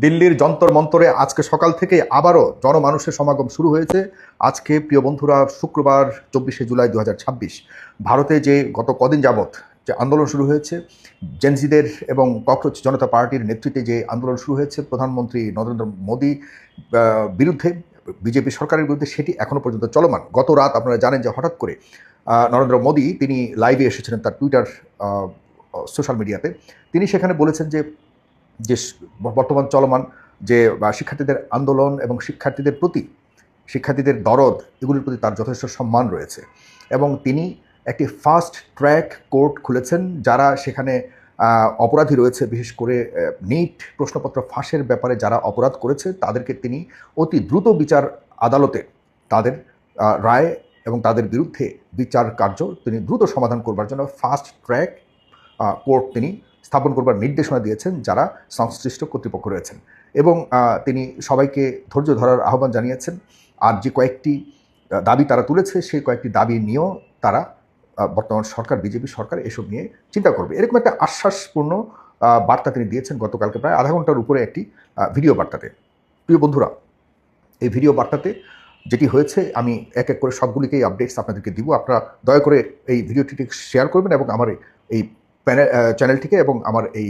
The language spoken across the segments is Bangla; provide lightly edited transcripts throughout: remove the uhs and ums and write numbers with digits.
দিল্লির যন্তর মন্তরে আজকে সকাল থেকে আবারও জনমানুষের সমাগম শুরু হয়েছে। আজকে প্রিয় বন্ধুরা শুক্রবার 24শে জুলাই 2026 ভারতে যে গত কদিন যাবৎ যে আন্দোলন শুরু হয়েছে, জেনজিদের এবং ককরোচ জনতা পার্টির নেতৃত্বে যে আন্দোলন শুরু হয়েছে প্রধানমন্ত্রী নরেন্দ্র মোদী বিরুদ্ধে, বিজেপি সরকারের বিরুদ্ধে, সেটি এখনও পর্যন্ত চলমান। গত রাত আপনারা জানেন যে হঠাৎ করে নরেন্দ্র মোদী তিনি লাইভে এসেছিলেন তার টুইটার সোশ্যাল মিডিয়াতে। তিনি সেখানে বলেছেন যে যে বর্তমান চলমান যে শিক্ষার্থীদের আন্দোলন এবং শিক্ষার্থীদের প্রতি, শিক্ষার্থীদের দরদ, এগুলির প্রতি তার যথেষ্ট সম্মান রয়েছে এবং তিনি একটি ফাস্ট ট্র্যাক কোর্ট খুলেছেন। যারা সেখানে অপরাধী রয়েছে, বিশেষ করে নিট প্রশ্নপত্র ফাঁসের ব্যাপারে যারা অপরাধ করেছে তাদেরকে তিনি অতি দ্রুত বিচার আদালতে তাদের রায় এবং তাদের বিরুদ্ধে বিচার কার্য তিনি দ্রুত সমাধান করবার জন্য ফাস্ট ট্র্যাক কোর্ট তিনি স্থাপন করবার নির্দেশনা দিয়েছেন যারা সংশ্লিষ্ট কর্তৃপক্ষ রয়েছেন। এবং তিনি সবাইকে ধৈর্য ধরার আহ্বান জানিয়েছেন। আর যে কয়েকটি দাবি তারা তুলেছে সেই কয়েকটি দাবি নিয়েও তারা বর্তমান সরকার, বিজেপি সরকার এসব নিয়ে চিন্তা করবে, এরকম একটা আশ্বাসপূর্ণ বার্তা তিনি দিয়েছেন গতকালকে প্রায় আধা ঘন্টার উপরে একটি ভিডিও বার্তাতে। প্রিয় বন্ধুরা, এই ভিডিও বার্তাতে যেটি হয়েছে আমি এক এক করে সবগুলিকেই আপডেটস আপনাদেরকে দিব। আপনারা দয়া করে এই ভিডিওটিকে শেয়ার করবেন এবং আমার এই চ্যানেলটিকে এবং আমার এই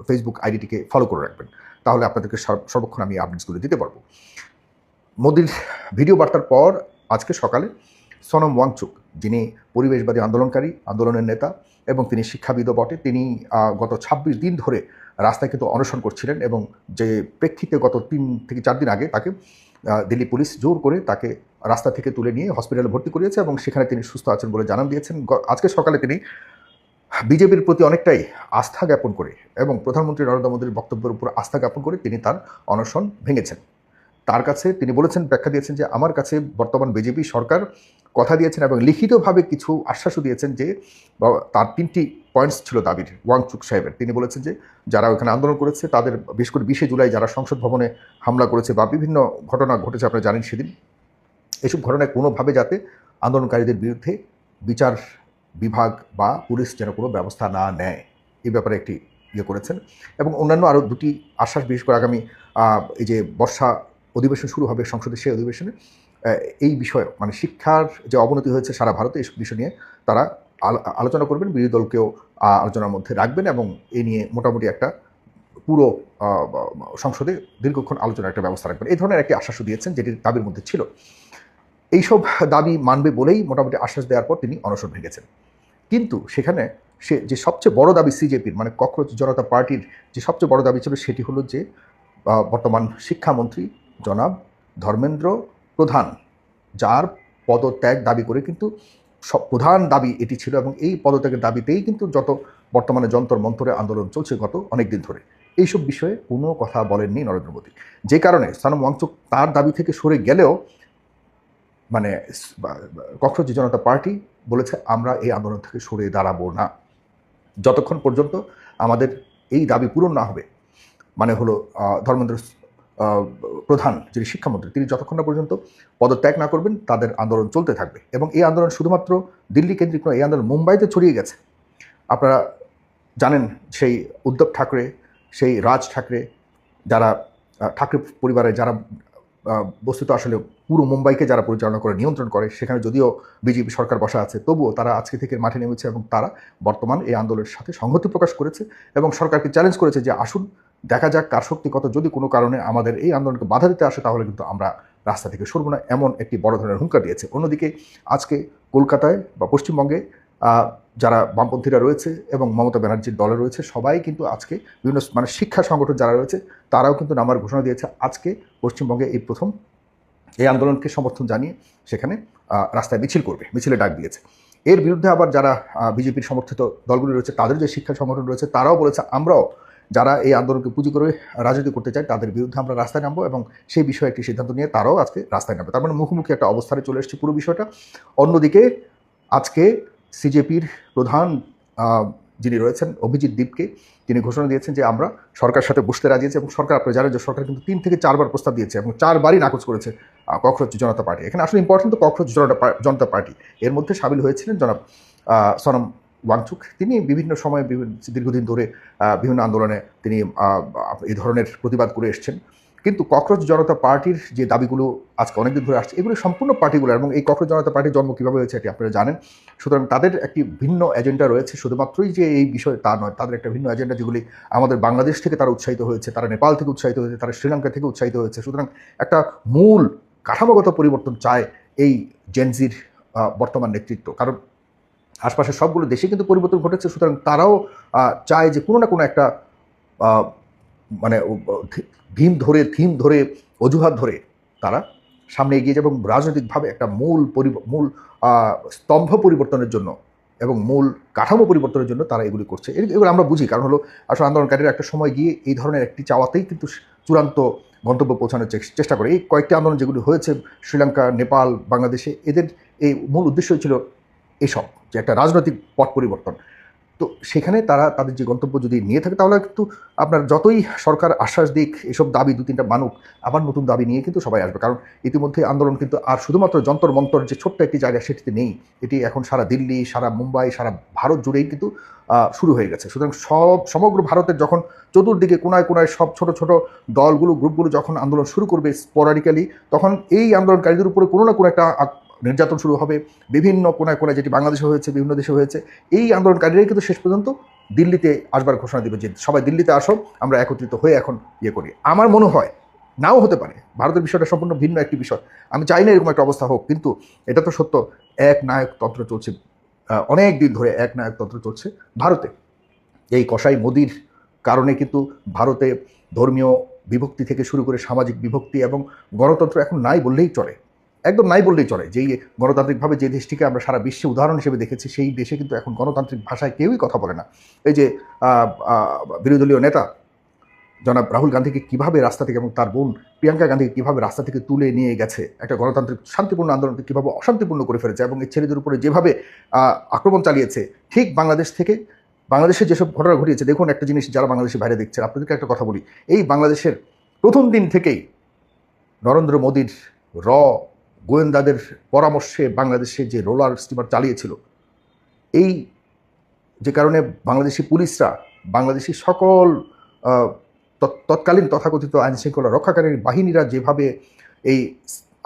ফেসবুক আইডিটিকে ফলো করে রাখবেন, তাহলে আপনাদেরকে সর্বক্ষণ আমি আপডেটসগুলো দিতে পারবো। মোদির ভিডিও বার্তার পর আজকে সকালে সোনম ওয়াংচুক, যিনি পরিবেশবাদী আন্দোলনের নেতা এবং তিনি শিক্ষাবিদও বটে, তিনি গত 26 দিন ধরে রাস্তায় কিন্তু অনশন করছিলেন এবং যে প্রেক্ষিতে গত 3 থেকে 4 দিন আগে তাকে দিল্লি পুলিশ জোর করে তাকে রাস্তা থেকে তুলে নিয়ে হসপিটালে ভর্তি করিয়েছে এবং সেখানে তিনি সুস্থ আছেন বলে জানান দিয়েছেন। আজকে সকালে তিনি বিজেপির প্রতি অনেকটাই আস্থা জ্ঞাপন করে এবং প্রধানমন্ত্রী নরেন্দ্র মোদীর বক্তব্যের উপর আস্থা জ্ঞাপন করে তিনি তার অনশন ভেঙেছেন। তার কাছে তিনি বলেছেন, ব্যাখ্যা দিয়েছেন যে আমার কাছে বর্তমান বিজেপি সরকার কথা দিয়েছেন এবং লিখিতভাবে কিছু আশ্বাসও দিয়েছেন যে তার 3টি পয়েন্টস ছিল দাবির ওয়াংচুক সাহেবের। তিনি বলেছেন যে যারা ওখানে আন্দোলন করেছে তাদের, বিশেষ করে 20শে জুলাই যারা সংসদ ভবনে হামলা করেছে বা বিভিন্ন ঘটনা ঘটেছে আপনারা জানেন সেদিন, এসব ঘটনায় কোনোভাবে যাতে আন্দোলনকারীদের বিরুদ্ধে বিচার বিভাগ বা পুলিশ যেন কোনো ব্যবস্থা না নেয়, এই ব্যাপারে একটি করেছেন। এবং অন্যান্য আরও 2টি আশ্বাস, বিশেষ করে আগামী এই যে বর্ষা অধিবেশন শুরু হবে সংসদের, সেই অধিবেশনে এই বিষয়ে মানে শিক্ষার যে অবনতি হয়েছে সারা ভারতে, এইসব বিষয় নিয়ে তারা আলোচনা করবেন, বিরোধী দলকেও আলোচনার মধ্যে রাখবেন এবং এ নিয়ে মোটামুটি একটা পুরো সংসদে দীর্ঘক্ষণ আলোচনার একটা ব্যবস্থা রাখবেন, এই ধরনের একটি আশ্বাসও দিয়েছেন যেটি দাবির মধ্যে ছিল। এইসব দাবি মানবে বলেই মোটামুটি আশ্বাস দেওয়ার পর তিনি অনশন ভেঙেছেন। কিন্তু সেখানে সে যে সবচেয়ে বড় দাবি সিজেপির মানে ককরোচ জনতা পার্টির যে সবচেয়ে বড় দাবি ছিল সেটি হলো যে বর্তমান শিক্ষামন্ত্রী জনাব ধর্মেন্দ্র প্রধান, যার পদত্যাগ দাবি করে কিন্তু প্রধান দাবি এটি ছিল এবং এই পদত্যাগের দাবিতেই কিন্তু যত বর্তমানে যন্তর মন্তরে আন্দোলন চলছে গত অনেক দিন ধরে, এইসব বিষয়ে কোনো কথা বলেননি নরেন্দ্র মোদী। যে কারণে সোনম ওয়াংচুক তার দাবি থেকে সরে গেলেও মানে ককরোচ জনতা পার্টি বলেছে আমরা এই আন্দোলন থেকে সরে দাঁড়াবো না যতক্ষণ পর্যন্ত আমাদের এই দাবি পূরণ না হবে। মানে হলো ধর্মেন্দ্র প্রধান যিনি শিক্ষামন্ত্রী, তিনি যতক্ষণ না পর্যন্ত পদত্যাগ না করবেন তাদের আন্দোলন চলতে থাকবে। এবং এই আন্দোলন শুধুমাত্র দিল্লি কেন্দ্রিক নয়, এই আন্দোলন মুম্বাইতে ছড়িয়ে গেছে। আপনারা জানেন সেই উদ্ধব ঠাকরে, সেই রাজ ঠাকরে, যারা ঠাকরে পরিবারের যারা বস্তুত আসলে পুরো মুম্বাইকে যারা পরিচালনা করে, নিয়ন্ত্রণ করে, সেখানে যদিও বিজেপি সরকার বসা আছে তবুও তারা আজকে থেকে মাঠে নেমেছে এবং তারা বর্তমান এই আন্দোলনের সাথে সংহতি প্রকাশ করেছে এবং সরকারকে চ্যালেঞ্জ করেছে যে আসুন দেখা যাক কার শক্তি কত, যদি কোনো কারণে আমাদের এই আন্দোলনকে বাধা দিতে আসে তাহলে কিন্তু আমরা রাস্তা থেকে সরব না, এমন একটি বড় ধরনের হুঙ্কার দিয়েছে। অন্যদিকে আজকে কলকাতায় বা পশ্চিমবঙ্গে যারা বামপন্থীরা রয়েছে এবং মমতা ব্যানার্জির দলে রয়েছে সবাই কিন্তু আজকে বিভিন্ন মানে শিক্ষা সংগঠন যারা রয়েছে তারাও কিন্তু নামার ঘোষণা দিয়েছে। আজকে পশ্চিমবঙ্গে এই প্রথম এই আন্দোলনকে সমর্থন জানিয়ে সেখানে রাস্তায় মিছিল করবে, মিছিলে ডাক দিয়েছে। এর বিরুদ্ধে আবার যারা বিজেপির সমর্থিত দলগুলি রয়েছে তাদের যে শিক্ষা সংগঠন রয়েছে তারাও বলেছে আমরাও যারা এই আন্দোলনকে পুঁজি করে রাজনীতি করতে চায় তাদের বিরুদ্ধে আমরা রাস্তায় নামবো এবং সেই বিষয়ে একটি সিদ্ধান্ত নিয়ে তারাও আজকে রাস্তায় নামবে। তার মানে মুখোমুখি একটা অবস্থানে চলে এসেছে পুরো বিষয়টা। অন্যদিকে আজকে সিজেপির প্রধান যিনি রয়েছেন অভিজিৎ দীপকে, তিনি ঘোষণা দিয়েছেন যে আমরা সরকার সাথে বসতে রাজি আছি এবং সরকার, আপনারা জানেন যে সরকার কিন্তু 3 থেকে 4 বার প্রস্তাব দিয়েছে এবং 4 বারই নাকচ করেছে ককরোচ জনতা পার্টি। এখানে আসলে ইম্পর্টেন্ট তো ককরোচ জনতা পার্টি, এর মধ্যে সামিল হয়েছিলেন জনাব সোনম ওয়াংচুক, তিনি বিভিন্ন সময় দীর্ঘদিন ধরে বিভিন্ন আন্দোলনে তিনি এই ধরনের প্রতিবাদ করে এসছেন। কিন্তু ককরোচ জনতা পার্টির যে দাবিগুলো আজকে অনেকদিন ধরে আসছে, এগুলো সম্পূর্ণ পার্টিকুলার, এবং এই ককরোচ জনতা পার্টির জন্ম কীভাবে হয়েছে এটি আপনারা জানেন। সুতরাং তাদের একটি ভিন্ন এজেন্ডা রয়েছে, শুধুমাত্রই যে এই বিষয় তা নয়, তাদের একটা ভিন্ন এজেন্ডা, যেগুলি আমাদের বাংলাদেশ থেকে তারা উৎসাহিত হয়েছে, তারা নেপাল থেকে উৎসাহিত হয়েছে, তারা শ্রীলঙ্কা থেকে উৎসাহিত হয়েছে। সুতরাং একটা মূল কাঠামোগত পরিবর্তন চায় এই জেনজির বর্তমান নেতৃত্ব, কারণ আশপাশের সবগুলো দেশে কিন্তু পরিবর্তন ঘটেছে। সুতরাং তারাও চায় যে কোনো না কোনো একটা মানে থিম ধরে অজুহাত ধরে তারা সামনে এগিয়ে যাবে, এবং রাজনৈতিকভাবে একটা মূল স্তম্ভ পরিবর্তনের জন্য এবং মূল কাঠামো পরিবর্তনের জন্য তারা এগুলি করছে। এগুলো আমরা বুঝি, কারণ হলো আসলে আন্দোলনকারীরা একটা সময় গিয়ে এই ধরনের একটি চাওয়াতেই কিন্তু চূড়ান্ত গন্তব্য পৌঁছানোর চেষ্টা করে। এই কয়েকটি আন্দোলন যেগুলি হয়েছে শ্রীলঙ্কা, নেপাল, বাংলাদেশে, এদের এই মূল উদ্দেশ্য ছিল এসব, যে একটা রাজনৈতিক পট পরিবর্তন। তো সেখানে তারা তাদের যে গন্তব্য যদি নিয়ে থাকে, তাহলে কিন্তু আপনার যতই সরকার আশ্বাস দিক, এসব দাবি 2-3টা মানুক, আবার নতুন দাবি নিয়ে কিন্তু সবাই আসবে। কারণ ইতিমধ্যে আন্দোলন কিন্তু আর শুধুমাত্র যন্তর মন্তর যে ছোট্ট একটি জায়গা সেটিতে নেই, এটি এখন সারা দিল্লি, সারা মুম্বাই, সারা ভারত জুড়েই কিন্তু শুরু হয়ে গেছে। সুতরাং সমগ্র ভারতের যখন চতুর্দিকে কোনায় কোনায় সব ছোট ছোট দলগুলো, গ্রুপগুলো যখন আন্দোলন শুরু করবে স্পোরাডিক্যালি, তখন এই আন্দোলনকারীদের উপরে কোনো না কোনো একটা নির্যাতন শুরু হবে। বিভিন্ন কোনায় কোনায়, যেটি বাংলাদেশে হয়েছে, বিভিন্ন দেশে হয়েছে, এই আন্দোলনকারীরাই কিন্তু শেষ পর্যন্ত দিল্লিতে আসবার ঘোষণা দেবে যে সবাই দিল্লিতে আসো, আমরা একত্রিত হয়ে এখন করি। আমার মনে হয় নাও হতে পারে, ভারতের বিষয়টা সম্পূর্ণ ভিন্ন একটি বিষয়, আমি চাই না এরকম একটা অবস্থা হোক, কিন্তু এটা তো সত্য, এক নায়কতন্ত্র চলছে অনেক দিন ধরে, এক নায়কতন্ত্র চলছে ভারতে। এই কসাই মোদির কারণে কিন্তু ভারতে ধর্মীয় বিভক্তি থেকে শুরু করে সামাজিক বিভক্তি এবং গণতন্ত্র এখন নাই বললেই চলে, একদম নাই বললেই চলে। যেই গণতান্ত্রিকভাবে যে দেশটিকে আমরা সারা বিশ্বে উদাহরণ হিসেবে দেখেছি, সেই দেশে কিন্তু এখন গণতান্ত্রিক ভাষায় কেউই কথা বলে না। এই যে বিরোধী দলীয় নেতা জনাব রাহুল গান্ধীকে কীভাবে রাস্তা থেকে, এবং তার বোন প্রিয়াঙ্কা গান্ধীকে কীভাবে রাস্তা থেকে তুলে নিয়ে গেছে, একটা গণতান্ত্রিক শান্তিপূর্ণ আন্দোলনকে কীভাবে অশান্তিপূর্ণ করে ফেলেছে, এবং এই ছেলেদের উপরে যেভাবে আক্রমণ চালিয়েছে, ঠিক বাংলাদেশে যেসব ঘটনা ঘটিয়েছে। দেখুন একটা জিনিস, যারা বাংলাদেশের বাইরে দেখছেন, আপনাদেরকে একটা কথা বলি, এই বাংলাদেশের প্রথম দিন থেকেই নরেন্দ্র মোদীর গোয়েন্দাদের পরামর্শে বাংলাদেশে যে রোলার স্টিমার চালিয়েছিল, এই যে কারণে বাংলাদেশি পুলিশরা, বাংলাদেশি সকল তৎকালীন তথাকথিত আইনশৃঙ্খলা রক্ষাকারী বাহিনীরা যেভাবে এই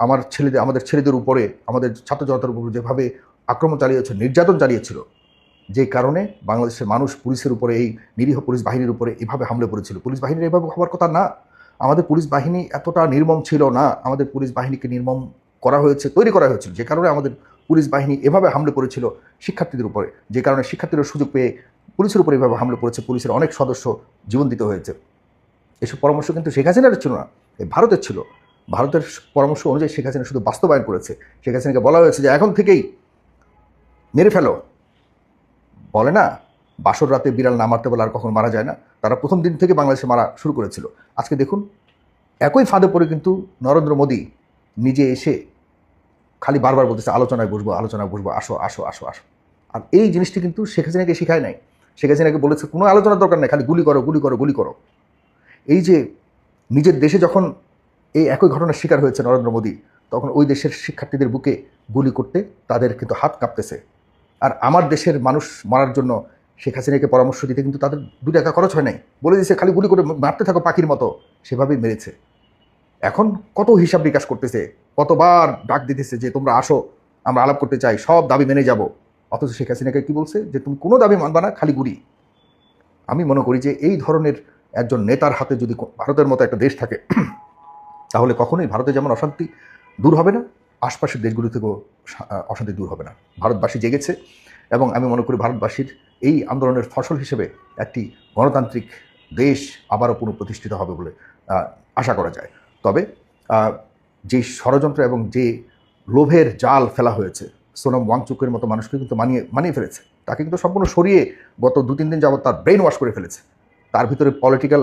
আমাদের ছেলেদের উপরে, আমাদের ছাত্র জনতার উপরে যেভাবে আক্রমণ চালিয়েছে, নির্যাতন চালিয়েছিল, যে কারণে বাংলাদেশের মানুষ পুলিশের উপরে, এই নিরীহ পুলিশ বাহিনীর উপরে এভাবে হামলে পড়েছিল। পুলিশ বাহিনীর এভাবে হওয়ার কথা না, আমাদের পুলিশ বাহিনী এতটা নির্মম ছিল না, আমাদের পুলিশ বাহিনীকে নির্মম তৈরি করা হয়েছিল, যে কারণে আমাদের পুলিশ বাহিনী এভাবে হামলে পড়েছিল শিক্ষার্থীদের উপরে, যে কারণে শিক্ষার্থীরা সুযোগ পেয়ে পুলিশের উপরে এভাবে হামলে পড়েছে, পুলিশের অনেক সদস্য জীবন দিতে হয়েছে। এসব পরামর্শ কিন্তু শেখ হাসিনার ছিল না, এই ভারতের ছিল। ভারতের পরামর্শ অনুযায়ী শেখ হাসিনা শুধু বাস্তবায়ন করেছে। শেখ হাসিনাকে বলা হয়েছে যে এখন থেকেই মেরে ফেলো, বলে না বাসর রাতে বিড়াল না মারতে বলে আর কখন মারা যায় না, তারা প্রথম দিন থেকে বাংলাদেশে মারা শুরু করেছিল। আজকে দেখুন একই ফাঁদে পড়ে কিন্তু নরেন্দ্র মোদী নিজে এসে খালি বারবার বলতেছে আলোচনায় বসবো, আসো আসো আসো আসো। আর এই জিনিসটি কিন্তু শেখ হাসিনাকে শেখায় নাই। শেখ হাসিনাকে বলেছে কোনো আলোচনার দরকার নেই, খালি গুলি করো গুলি করো গুলি করো। এই যে নিজের দেশে যখন এই একই ঘটনার শিকার হয়েছে নরেন্দ্র মোদী, তখন ওই দেশের শিক্ষার্থীদের বুকে গুলি করতে তাদের কিন্তু হাত কাঁপতেছে। আর আমার দেশের মানুষ মারার জন্য শেখ হাসিনাকে পরামর্শ দিতে কিন্তু তাদের 2 টাকা খরচ হয় নাই, বলে দিয়েছে খালি গুলি করে মারতে থাকো পাখির মতো, সেভাবেই মেরেছে। এখন কত হিসাব বিকাশ করতেছে, কতবার ডাক দিতেছে যে তোমরা আসো, আমরা আলাপ করতে চাই, সব দাবি মেনে যাব। অথচ শেখ হাসিনাকে কী বলছে যে তুমি কোনো দাবি মানবা না, খালি গুলি। আমি মনে করি যে এই ধরনের একজন নেতার হাতে যদি ভারতের মতো একটা দেশ থাকে, তাহলে কখনোই ভারতে যেমন অশান্তি দূর হবে না, আশপাশের দেশগুলো থেকেও অশান্তি দূর হবে না। ভারতবাসী জেগেছে, এবং আমি মনে করি ভারতবাসীর এই আন্দোলনের ফসল হিসেবে একটি গণতান্ত্রিক দেশ আবারও পুনঃপ্রতিষ্ঠিত হবে বলে আশা করা যায়। তবে যে ষড়যন্ত্র এবং যে লোভের জাল ফেলা হয়েছে, সোনম ওয়াংচুকের মতো মানুষকে কিন্তু মানিয়ে ফেলেছে, তাকে কিন্তু সম্পূর্ণ সরিয়ে গত 2-3 দিন যাবত তার ব্রেন ওয়াশ করে ফেলেছে। তার ভিতরে পলিটিক্যাল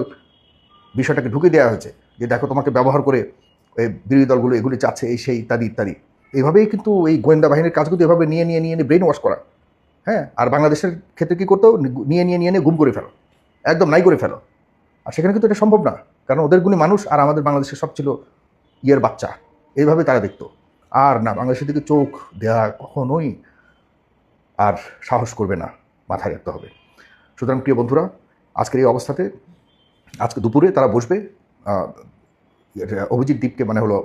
বিষয়টাকে ঢুকে দেওয়া হয়েছে যে দেখো তোমাকে ব্যবহার করে বিরোধী দলগুলো এগুলি চাচ্ছে, এই সেই ইত্যাদি ইত্যাদি। এইভাবেই কিন্তু এই গোয়েন্দা বাহিনীর কাজগুলো এভাবে নিয়ে ব্রেন ওয়াশ করা। হ্যাঁ, আর বাংলাদেশের ক্ষেত্রে কী করতো, নিয়ে গুম করে ফেলো, একদম নাই করে ফেলো। আর সেখানে কিন্তু এটা সম্ভব না, কারণ ওদের গুলি মানুষ, আর আমাদের বাংলাদেশের সব ছিল ইয়ের বাচ্চা, এইভাবে তারা দেখতো। আর না, বাংলাদেশের দিকে চোখ দেওয়া কখনোই আর সাহস করবে না মাথায় রাখতে হবে। সুতরাং প্রিয় বন্ধুরা, আজকের এই অবস্থাতে আজকে দুপুরে তারা বসবে অভিজিৎ দীপকে মানে হলো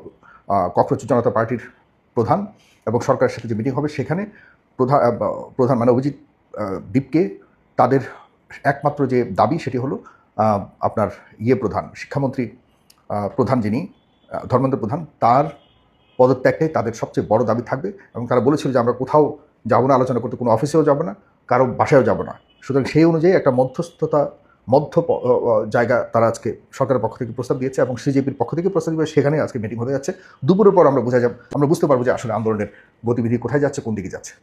ককরোচ জনতা পার্টির প্রধান এবং সরকারের সাথে যে মিটিং হবে সেখানে প্রধান মানে অভিজিৎ দীপকে তাদের একমাত্র যে দাবি সেটি হলো আপনার প্রধান শিক্ষামন্ত্রী প্রধান যিনি ধর্মেন্দ্র প্রধান তার পদত্যাগটাই তাদের সবচেয়ে বড় দাবি থাকবে এবং তারা বলেছিল যে আমরা কোথাও যাবো না আলোচনা করতে, কোনো অফিসেও যাব না, কারো বাসায়ও যাব না। সুতরাং সেই অনুযায়ী একটা জায়গা তারা আজকে সরকারের পক্ষ থেকে প্রস্তাব দিয়েছে এবং সিজেপির পক্ষ থেকে প্রস্তাব দিবে, সেখানে আজকে মিটিং হতে যাচ্ছে। দুপুরের পর আমরা বুঝতে পারবো যে আসলে আন্দোলনের গতিবিধি কোথায় যাচ্ছে, কোন দিকে যাচ্ছে।